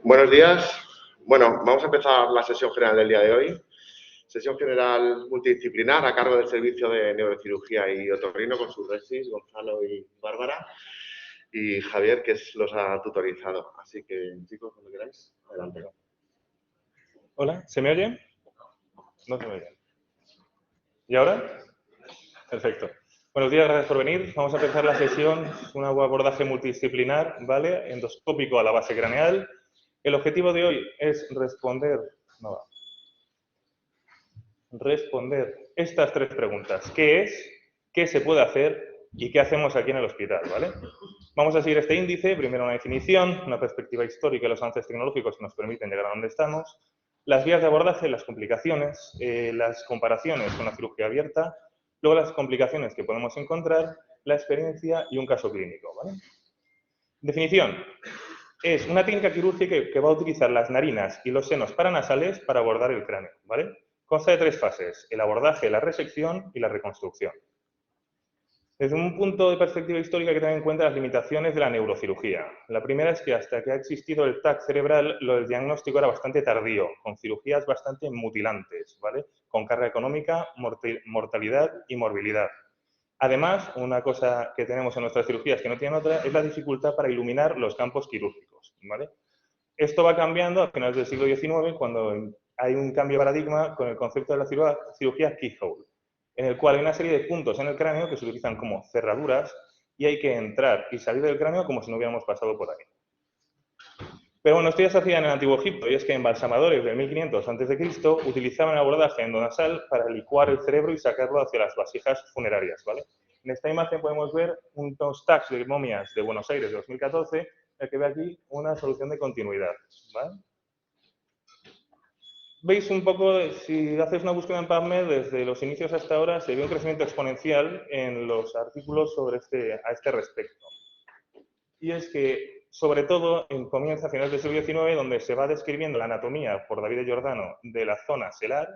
Buenos días. Bueno, vamos a empezar la sesión general del día de hoy. Sesión general multidisciplinar a cargo del Servicio de Neurocirugía y Otorrino con sus resis, Gonzalo y Bárbara, y Javier, que los ha tutorizado. Así que, chicos, cuando queráis, adelante. Hola, ¿se me oye? No se me oye. ¿Y ahora? Perfecto. Buenos días, gracias por venir. Vamos a empezar la sesión, un abordaje multidisciplinar, ¿vale? Endoscópico a la base craneal. El objetivo de hoy es responder estas tres preguntas. ¿Qué es? ¿Qué se puede hacer? ¿Y qué hacemos aquí en el hospital? ¿Vale? Vamos a seguir este índice. Primero una definición, una perspectiva histórica de los avances tecnológicos que nos permiten llegar a donde estamos, las vías de abordaje, las complicaciones, las comparaciones con la cirugía abierta, luego las complicaciones que podemos encontrar, la experiencia y un caso clínico. ¿Vale? Definición. Es una técnica quirúrgica que va a utilizar las narinas y los senos paranasales para abordar el cráneo. ¿Vale? Consta de tres fases: el abordaje, la resección y la reconstrucción. Desde un punto de perspectiva histórica hay que tener en cuenta las limitaciones de la neurocirugía. La primera es que hasta que ha existido el TAC cerebral, el diagnóstico era bastante tardío, con cirugías bastante mutilantes, ¿vale? Con carga económica, mortalidad y morbilidad. Además, una cosa que tenemos en nuestras cirugías que no tienen otra es la dificultad para iluminar los campos quirúrgicos, ¿vale? Esto va cambiando a finales del siglo XIX, cuando hay un cambio de paradigma con el concepto de la cirugía keyhole, en el cual hay una serie de puntos en el cráneo que se utilizan como cerraduras y hay que entrar y salir del cráneo como si no hubiéramos pasado por ahí. Pero bueno, esto ya se hacía en el Antiguo Egipto, y es que embalsamadores del 1500 a.C. utilizaban el abordaje endonasal para licuar el cerebro y sacarlo hacia las vasijas funerarias, ¿vale? En esta imagen podemos ver unos tags de momias de Buenos Aires de 2014, el que ve aquí una solución de continuidad, ¿vale? Veis un poco, si hacéis una búsqueda en PubMed, desde los inicios hasta ahora se ve un crecimiento exponencial en los artículos sobre a este respecto. Y es que, sobre todo, comienza a finales del siglo XIX, donde se va describiendo la anatomía por David Giordano de la zona selar.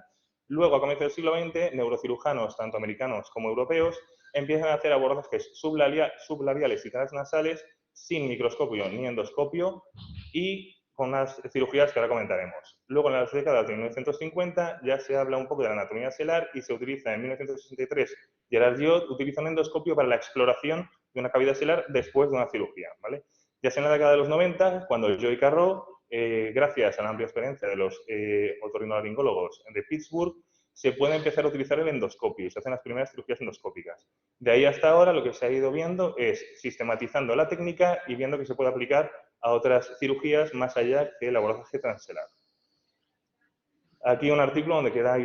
Luego, a comienzos del siglo XX, neurocirujanos, tanto americanos como europeos, empiezan a hacer abordajes sublabiales y transnasales sin microscopio ni endoscopio y con las cirugías que ahora comentaremos. Luego, en las décadas de 1950, ya se habla un poco de la anatomía selar y se utiliza en 1963, Gerard Giot utiliza un endoscopio para la exploración de una cavidad selar después de una cirugía, ¿vale? Ya sea en la década de los 90, cuando Joy Carro, gracias a la amplia experiencia de los otorrinolaringólogos de Pittsburgh, se puede empezar a utilizar el endoscopio y se hacen las primeras cirugías endoscópicas. De ahí hasta ahora lo que se ha ido viendo es sistematizando la técnica y viendo que se puede aplicar a otras cirugías más allá que el abordaje transelar. Aquí un artículo donde queda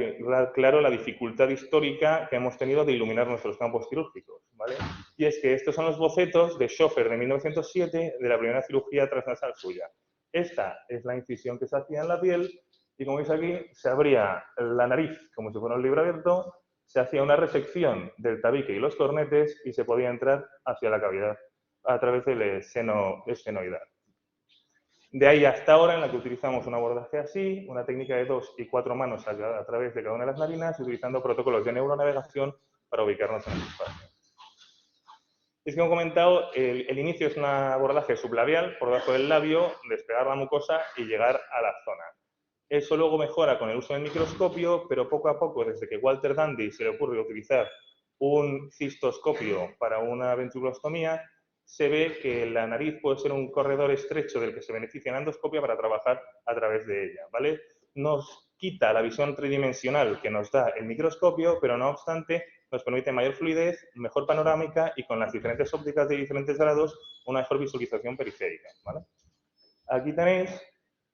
claro la dificultad histórica que hemos tenido de iluminar nuestros campos quirúrgicos, ¿vale? Y es que estos son los bocetos de Schoeffer de 1907 de la primera cirugía transnasal suya. Esta es la incisión que se hacía en la piel y, como veis aquí, se abría la nariz como si fuera un libro abierto, se hacía una resección del tabique y los cornetes y se podía entrar hacia la cavidad a través del seno esfenoidal. De ahí hasta ahora, en la que utilizamos un abordaje así, una técnica de 2 y 4 manos a través de cada una de las narinas, utilizando protocolos de neuronavegación para ubicarnos en el espacio. Es que, como he comentado, el inicio es un abordaje sublabial, por debajo del labio, despegar la mucosa y llegar a la zona. Eso luego mejora con el uso del microscopio, pero poco a poco, desde que Walter Dandy se le ocurre utilizar un cistoscopio para una ventriculostomía, se ve que la nariz puede ser un corredor estrecho del que se beneficia la endoscopia para trabajar a través de ella, ¿vale? Nos quita la visión tridimensional que nos da el microscopio, pero no obstante nos permite mayor fluidez, mejor panorámica y con las diferentes ópticas de diferentes grados una mejor visualización periférica, ¿vale? Aquí tenéis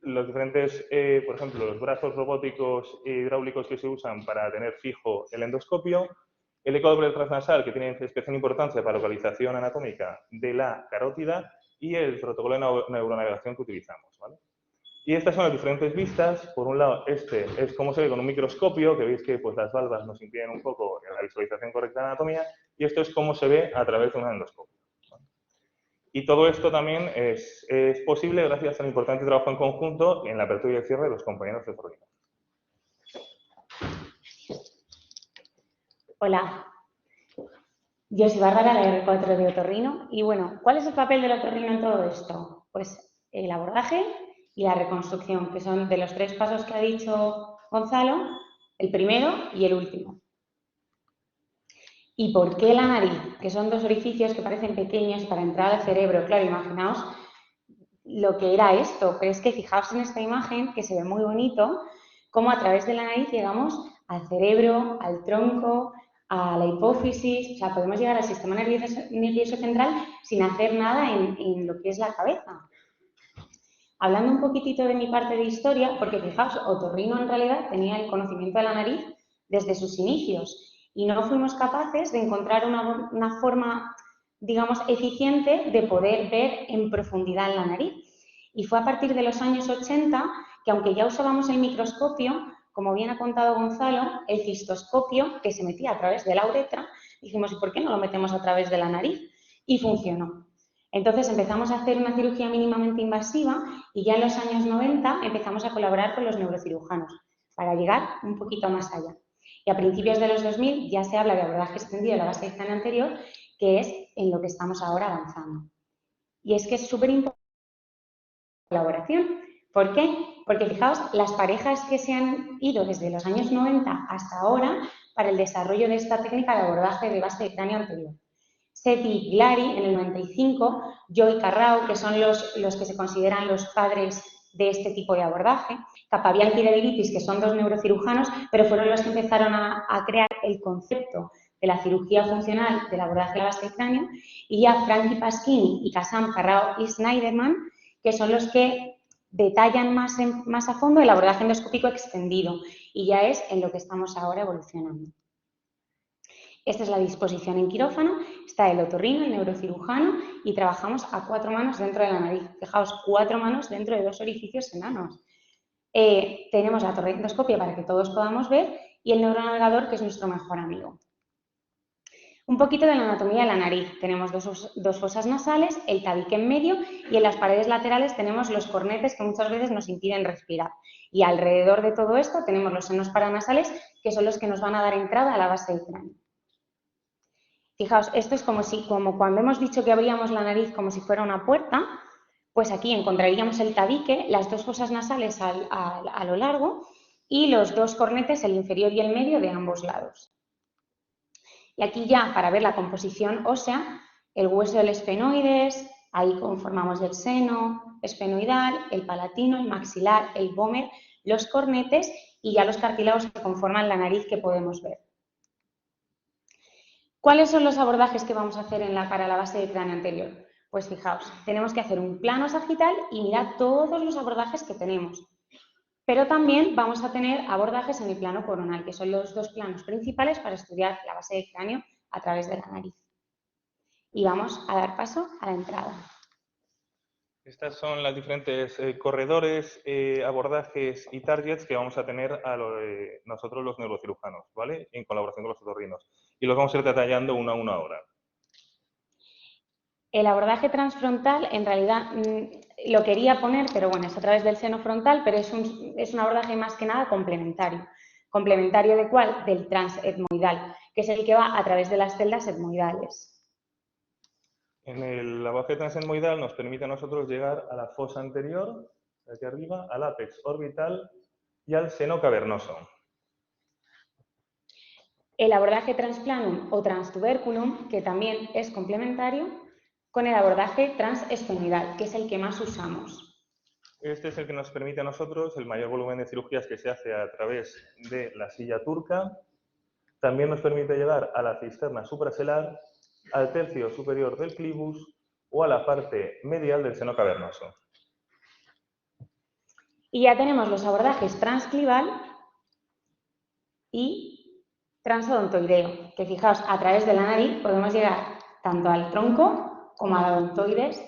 los diferentes, por ejemplo, los brazos robóticos e hidráulicos que se usan para tener fijo el endoscopio, el ecodoppler transnasal, que tiene especial importancia para localización anatómica de la carótida, y el protocolo de neuronavegación que utilizamos, ¿vale? Y estas son las diferentes vistas. Por un lado, este es cómo se ve con un microscopio, que veis que pues, las valvas nos impiden un poco la visualización correcta de la anatomía, y esto es cómo se ve a través de un endoscopio. Y todo esto también es posible gracias al importante trabajo en conjunto en la apertura y el cierre de los compañeros de Otorrino. Hola, yo soy Bárbara, la R4 de Otorrino. Y bueno, ¿cuál es el papel del otorrino en todo esto? Pues el abordaje y la reconstrucción, que son de los 3 pasos que ha dicho Gonzalo, el primero y el último. ¿Y por qué la nariz? Que son 2 orificios que parecen pequeños para entrar al cerebro. Claro, imaginaos lo que era esto, pero es que fijaos en esta imagen, que se ve muy bonito, cómo a través de la nariz llegamos al cerebro, al tronco, a la hipófisis, o sea, podemos llegar al sistema nervioso central sin hacer nada en lo que es la cabeza. Hablando un poquitito de mi parte de historia, porque fijaos, Otorrino en realidad tenía el conocimiento de la nariz desde sus inicios y no fuimos capaces de encontrar una forma, digamos, eficiente de poder ver en profundidad en la nariz. Y fue a partir de los años 80 que, aunque ya usábamos el microscopio, como bien ha contado Gonzalo, el cistoscopio, que se metía a través de la uretra, dijimos, ¿y por qué no lo metemos a través de la nariz? Y funcionó. Entonces empezamos a hacer una cirugía mínimamente invasiva y ya en los años 90 empezamos a colaborar con los neurocirujanos para llegar un poquito más allá. Y a principios de los 2000 ya se habla de abordaje extendido de la base de cráneo anterior, que es en lo que estamos ahora avanzando. Y es que es súper importante la colaboración. ¿Por qué? Porque fijaos, las parejas que se han ido desde los años 90 hasta ahora para el desarrollo de esta técnica de abordaje de base de cráneo anterior. Seti y Pilari en el 95, Joy y Carrao, que son los que se consideran los padres de este tipo de abordaje, Capabianchi y Dedilitis, que son 2 neurocirujanos, pero fueron los que empezaron a crear el concepto de la cirugía funcional del abordaje de la base de cráneo, y ya Frankie Pasquini y Kassam, Carrao y Schneiderman, que son los que detallan más a fondo el abordaje endoscópico extendido, y ya es en lo que estamos ahora evolucionando. Esta es la disposición en quirófano, está el otorrino, el neurocirujano, y trabajamos a 4 manos dentro de la nariz. Fijaos, 4 manos dentro de 2 orificios enanos. Tenemos la torre de endoscopia para que todos podamos ver y el neuronavegador, que es nuestro mejor amigo. Un poquito de la anatomía de la nariz. Tenemos 2 fosas nasales, el tabique en medio y en las paredes laterales tenemos los cornetes que muchas veces nos impiden respirar. Y alrededor de todo esto tenemos los senos paranasales, que son los que nos van a dar entrada a la base del cráneo. Fijaos, esto es como cuando hemos dicho que abríamos la nariz como si fuera una puerta, pues aquí encontraríamos el tabique, las 2 fosas nasales a lo largo y los 2 cornetes, el inferior y el medio, de ambos lados. Y aquí ya, para ver la composición ósea, el hueso del esfenoides, ahí conformamos el seno esfenoidal, el palatino, el maxilar, el vómer, los cornetes y ya los cartílagos que conforman la nariz que podemos ver. ¿Cuáles son los abordajes que vamos a hacer para la base de cráneo anterior? Pues fijaos, tenemos que hacer un plano sagital y mirar todos los abordajes que tenemos. Pero también vamos a tener abordajes en el plano coronal, que son los 2 planos principales para estudiar la base de cráneo a través de la nariz. Y vamos a dar paso a la entrada. Estas son las diferentes corredores, abordajes y targets que vamos a tener nosotros los neurocirujanos, ¿vale? En colaboración con los otorrinos. Y los vamos a ir detallando uno a uno ahora. El abordaje transfrontal, en realidad, lo quería poner, pero bueno, es a través del seno frontal, pero es un abordaje más que nada complementario. ¿Complementario de cuál? Del transetmoidal, que es el que va a través de las celdas etmoidales. En el abordaje transetmoidal nos permite a nosotros llegar a la fosa anterior, de aquí arriba, al ápex orbital y al seno cavernoso. El abordaje transplanum o transtuberculum, que también es complementario, con el abordaje transesfenoidal, que es el que más usamos. Este es el que nos permite a nosotros el mayor volumen de cirugías que se hace a través de la silla turca. También nos permite llegar a la cisterna supraselar, al tercio superior del clivus o a la parte medial del seno cavernoso. Y ya tenemos los abordajes transclival y transodontoideo, que fijaos, a través de la nariz podemos llegar tanto al tronco como a la odontoides.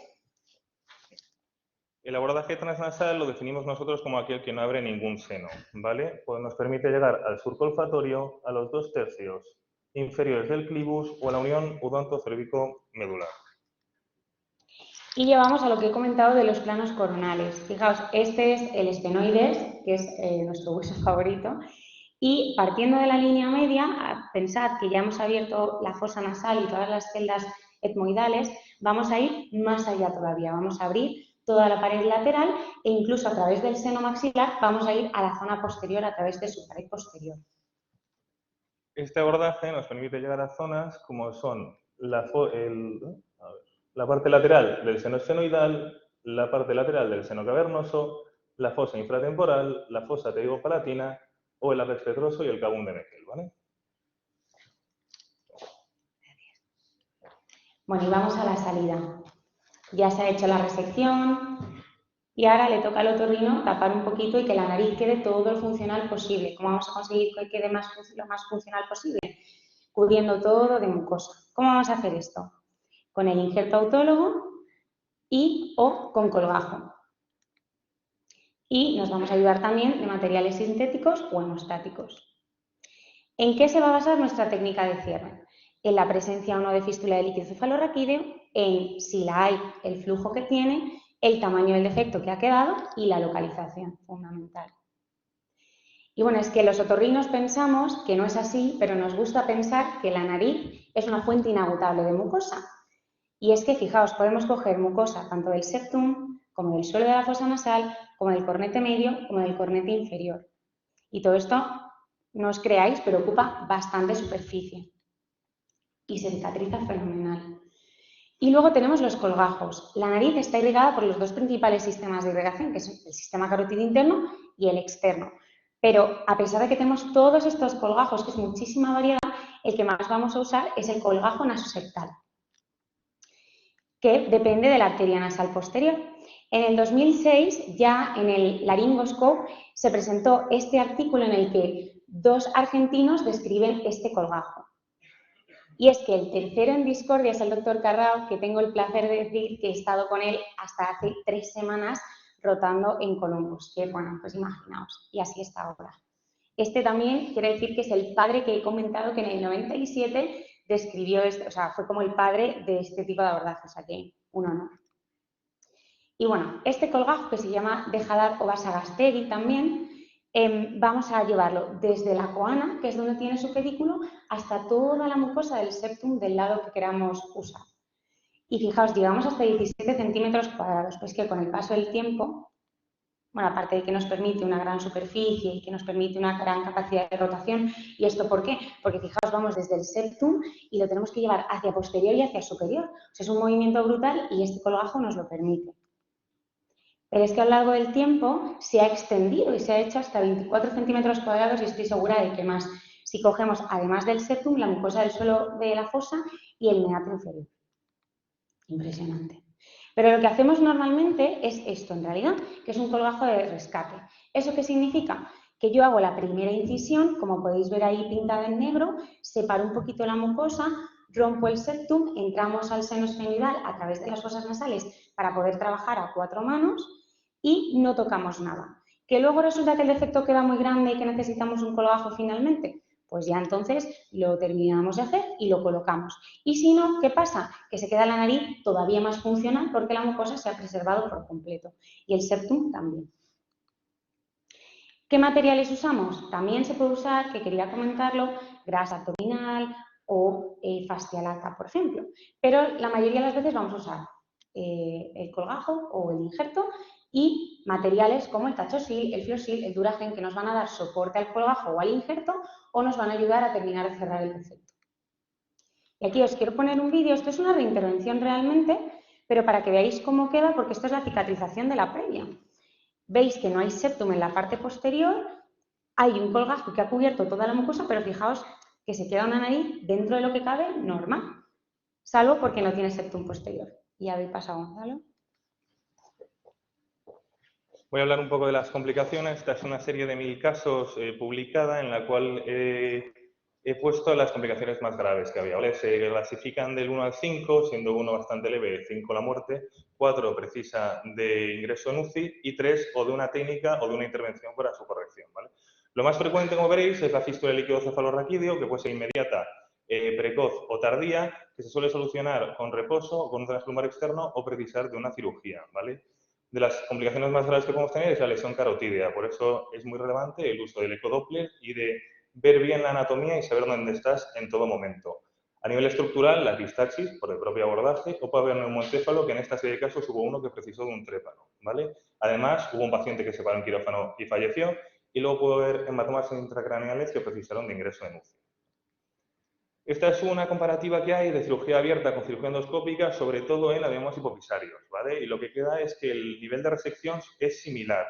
El abordaje transnasal lo definimos nosotros como aquel que no abre ningún seno, ¿vale? Pues nos permite llegar al surco olfatorio, a los 2 tercios inferiores del clivus o a la unión odonto-cérvico-medular. Y llevamos a lo que he comentado de los planos coronales. Fijaos, este es el esfenoides, que es nuestro hueso favorito, y partiendo de la línea media, pensad que ya hemos abierto la fosa nasal y todas las celdas etmoidales, vamos a ir más allá todavía, vamos a abrir toda la pared lateral e incluso a través del seno maxilar vamos a ir a la zona posterior a través de su pared posterior. Este abordaje nos permite llegar a zonas como son la parte lateral del seno esfenoidal, la parte lateral del seno cavernoso, la fosa infratemporal, la fosa pterigopalatina o el apex petroso y el cavum de Meckel, ¿vale? Bueno, y vamos a la salida. Ya se ha hecho la resección y ahora le toca al otorrino tapar un poquito y que la nariz quede todo lo funcional posible. ¿Cómo vamos a conseguir que quede lo más funcional posible? Cubriendo todo de mucosa. ¿Cómo vamos a hacer esto? Con el injerto autólogo y o con colgajo. Y nos vamos a ayudar también de materiales sintéticos o hemostáticos. ¿En qué se va a basar nuestra técnica de cierre? En la presencia o no de fístula de líquido cefalorraquídeo, en si la hay, el flujo que tiene, el tamaño del defecto que ha quedado y la localización, fundamental. Y bueno, es que los otorrinos pensamos que no es así, pero nos gusta pensar que la nariz es una fuente inagotable de mucosa. Y es que, fijaos, podemos coger mucosa tanto del septum, como del suelo de la fosa nasal, como del cornete medio, como del cornete inferior. Y todo esto, no os creáis, pero ocupa bastante superficie. Y se cicatriza fenomenal. Y luego tenemos los colgajos. La nariz está irrigada por los dos principales sistemas de irrigación, que son el sistema carotídeo interno y el externo. Pero a pesar de que tenemos todos estos colgajos, que es muchísima variedad, el que más vamos a usar es el colgajo nasoseptal, que depende de la arteria nasal posterior. En el 2006, ya en el Laryngoscope, se presentó este artículo en el que dos argentinos describen este colgajo. Y es que el tercero en discordia es el doctor Carrao, que tengo el placer de decir que he estado con él hasta hace 3 semanas rotando en Columbus, que bueno, pues imaginaos, y así está ahora. Este también quiere decir que es el padre que he comentado que en el 97 describió esto, o sea, fue como el padre de este tipo de abordaje, o sea que un honor. Y bueno, este colgajo que se llama de Haddad o Basagasteri también, vamos a llevarlo desde la coana, que es donde tiene su pedículo, hasta toda la mucosa del septum del lado que queramos usar. Y fijaos, llevamos hasta 17 centímetros cuadrados, pues que con el paso del tiempo, bueno, aparte de que nos permite una gran superficie y que nos permite una gran capacidad de rotación, ¿y esto por qué? Porque fijaos, vamos desde el septum y lo tenemos que llevar hacia posterior y hacia superior. O sea, es un movimiento brutal y este colgajo nos lo permite. Pero es que a lo largo del tiempo se ha extendido y se ha hecho hasta 24 centímetros cuadrados y estoy segura de que más si cogemos, además del septum, la mucosa del suelo de la fosa y el meato inferior. Impresionante. Pero lo que hacemos normalmente es esto, en realidad, que es un colgajo de rescate. ¿Eso qué significa? Que yo hago la primera incisión, como podéis ver ahí pintada en negro, separo un poquito la mucosa, rompo el septum, entramos al seno esfenoidal a través de las fosas nasales para poder trabajar a 4 manos y no tocamos nada. ¿Que luego resulta que el defecto queda muy grande y que necesitamos un colgajo finalmente? Pues ya entonces lo terminamos de hacer y lo colocamos. Y si no, ¿qué pasa? Que se queda la nariz todavía más funcional porque la mucosa se ha preservado por completo y el septum también. ¿Qué materiales usamos? También se puede usar, que quería comentarlo, grasa abdominal o fascia lata, por ejemplo. Pero la mayoría de las veces vamos a usar el colgajo o el injerto y materiales como el tachosil, el fiosil, el duragen, que nos van a dar soporte al colgajo o al injerto o nos van a ayudar a terminar de cerrar el defecto. Y aquí os quiero poner un vídeo, esto es una reintervención realmente, pero para que veáis cómo queda, porque esto es la cicatrización de la previa. Veis que no hay septum en la parte posterior, hay un colgajo que ha cubierto toda la mucosa, pero fijaos que se queda una nariz dentro de lo que cabe normal, salvo porque no tiene septum posterior. Y habéis pasado, Gonzalo. Voy a hablar un poco de las complicaciones. Esta es una serie de 1000 casos publicada en la cual he puesto las complicaciones más graves que había. ¿Vale? Se clasifican del 1 al 5, siendo 1 bastante leve, 5 la muerte, 4 precisa de ingreso en UCI y 3 o de una técnica o de una intervención para su corrección. ¿Vale? Lo más frecuente, como veréis, es la fístula de líquido cefalorraquídeo, que puede ser inmediata, precoz o tardía, que se suele solucionar con reposo, con un transplumbar externo o precisar de una cirugía. ¿Vale? De las complicaciones más graves que podemos tener es la lesión carotídea, por eso es muy relevante el uso del ecodoppler y de ver bien la anatomía y saber dónde estás en todo momento. A nivel estructural, la epistaxis, por el propio abordaje, o puede haber neumoencéfalo, que en esta serie de casos hubo uno que precisó de un trépano, ¿vale? Además, hubo un paciente que se paró en quirófano y falleció, y luego pudo haber hematomas intracraneales que precisaron de ingreso en UCI. Esta es una comparativa que hay de cirugía abierta con cirugía endoscópica, sobre todo en adenomas hipofisarios, ¿vale? Y lo que queda es que el nivel de resección es similar.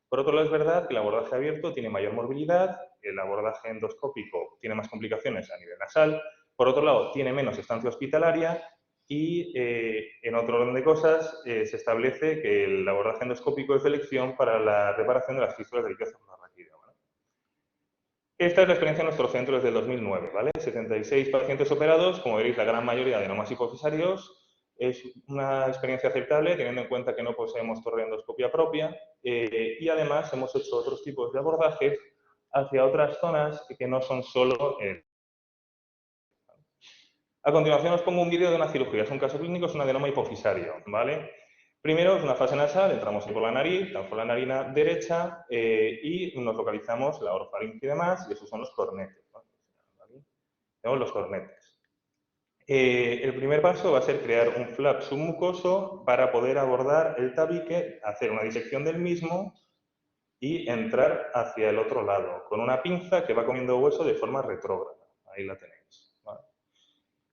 Por otro lado, es verdad que el abordaje abierto tiene mayor morbilidad, el abordaje endoscópico tiene más complicaciones a nivel nasal, por otro lado, tiene menos estancia hospitalaria y, en otro orden de cosas, se establece que el abordaje endoscópico es de elección para la reparación de las fístulas del líquido cefalorraquídeo, ¿vale? Esta es la experiencia en nuestro centro desde el 2009, ¿vale? 76 pacientes operados, como veréis, la gran mayoría de adenomas hipofisarios. Es una experiencia aceptable, teniendo en cuenta que no poseemos torre de endoscopia propia, y además hemos hecho otros tipos de abordajes hacia otras zonas que no son solo el... A continuación os pongo un vídeo de una cirugía. Es un caso clínico, es un adenoma hipofisario, ¿vale? Primero es una fase nasal, entramos por la nariz, por la narina derecha y nos localizamos la orofaringe y demás, y esos son los cornetes, ¿vale? Tenemos los cornetes. El primer paso va a ser crear un flap submucoso para poder abordar el tabique, hacer una disección del mismo y entrar hacia el otro lado, con una pinza que va comiendo hueso de forma retrógrada. Ahí la tenéis, ¿vale?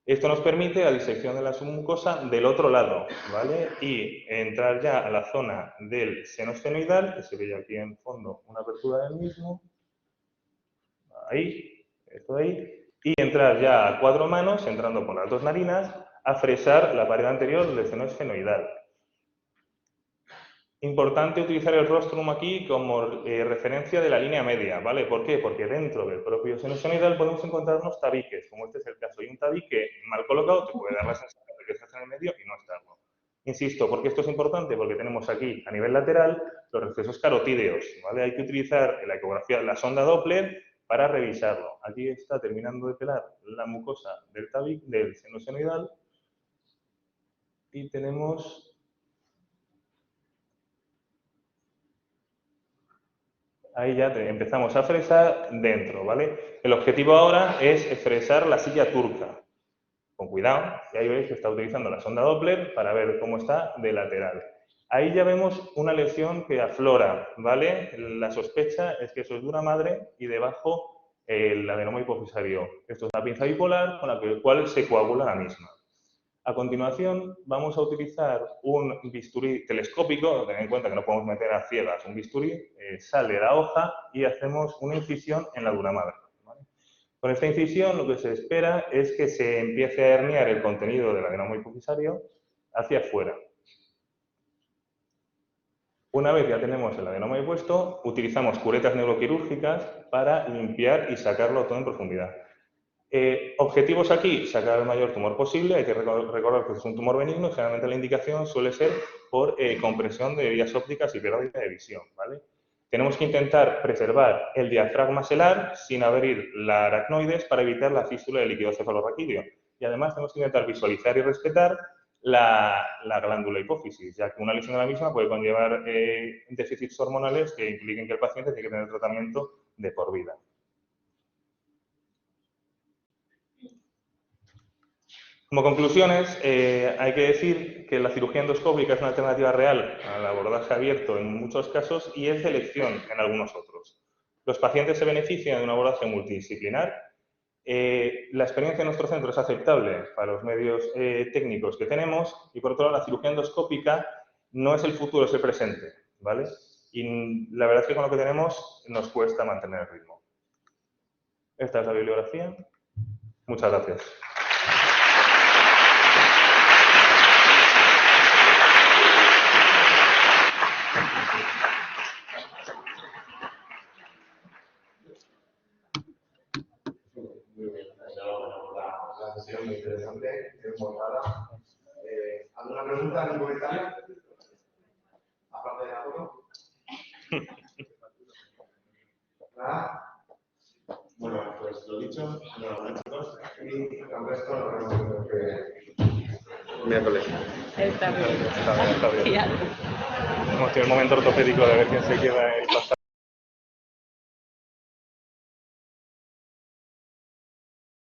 Esto nos permite la disección de la submucosa del otro lado, ¿vale? Y entrar ya a la zona del seno esfenoidal, que se ve aquí en fondo una apertura del mismo. Ahí, esto de ahí. Y entrar ya a 4 manos, entrando por las 2 narinas, a fresar la pared anterior del seno esfenoidal. Importante utilizar el rostrum aquí como referencia de la línea media, ¿vale? ¿Por qué? Porque dentro del propio seno esfenoidal podemos encontrar unos tabiques, como este es el caso. Y un tabique mal colocado te puede dar la sensación de que estás en el medio y no estarlo. Insisto, ¿por qué esto es importante? Porque tenemos aquí, a nivel lateral, los recesos carotídeos, ¿vale? Hay que utilizar la ecografía, la sonda Doppler, para revisarlo. Aquí está terminando de pelar la mucosa del tabique, del seno esfenoidal, y tenemos... Ahí ya empezamos a fresar dentro, ¿vale? El objetivo ahora es fresar la silla turca. Con cuidado, y ahí veis que está utilizando la sonda Doppler para ver cómo está de lateral. Ahí ya vemos una lesión que aflora, ¿vale? La sospecha es que eso es de una madre y debajo el adenoma hipofisario. Esto es una pinza bipolar con la cual se coagula la misma. A continuación, vamos a utilizar un bisturí telescópico, tened en cuenta que no podemos meter a ciegas un bisturí, sale la hoja y hacemos una incisión en la dura madre, ¿vale? Con esta incisión lo que se espera es que se empiece a herniar el contenido del adenoma hipofisario hacia afuera. Una vez ya tenemos el adenoma ahí puesto, utilizamos curetas neuroquirúrgicas para limpiar y sacarlo todo en profundidad. Objetivos aquí, sacar el mayor tumor posible. Hay que recordar que es un tumor benigno y generalmente la indicación suele ser por compresión de vías ópticas y pérdida de visión, ¿vale? Tenemos que intentar preservar el diafragma selar sin abrir la aracnoides para evitar la fístula del líquido cefalorraquídeo. Y además tenemos que intentar visualizar y respetar la glándula hipófisis, ya que una lesión de la misma puede conllevar déficits hormonales que impliquen que el paciente tiene que tener tratamiento de por vida. Como conclusiones, hay que decir que la cirugía endoscópica es una alternativa real al abordaje abierto en muchos casos y es de elección en algunos otros. Los pacientes se benefician de un abordaje multidisciplinar. La experiencia en nuestro centro es aceptable para los medios técnicos que tenemos y, por otro lado, la cirugía endoscópica no es el futuro, es el presente, ¿vale? Y la verdad es que con lo que tenemos nos cuesta mantener el ritmo. Esta es la bibliografía. Muchas gracias. La sesión muy interesante, enfocada. ¿Alguna pregunta, algún comentario? Aparte de la foto. ¿Nada? Bueno, pues lo dicho, chicos, y el resto lo vemos el miércoles. Está bien. Hemos tenido el momento ortopédico de ver quién se queda en el pasado.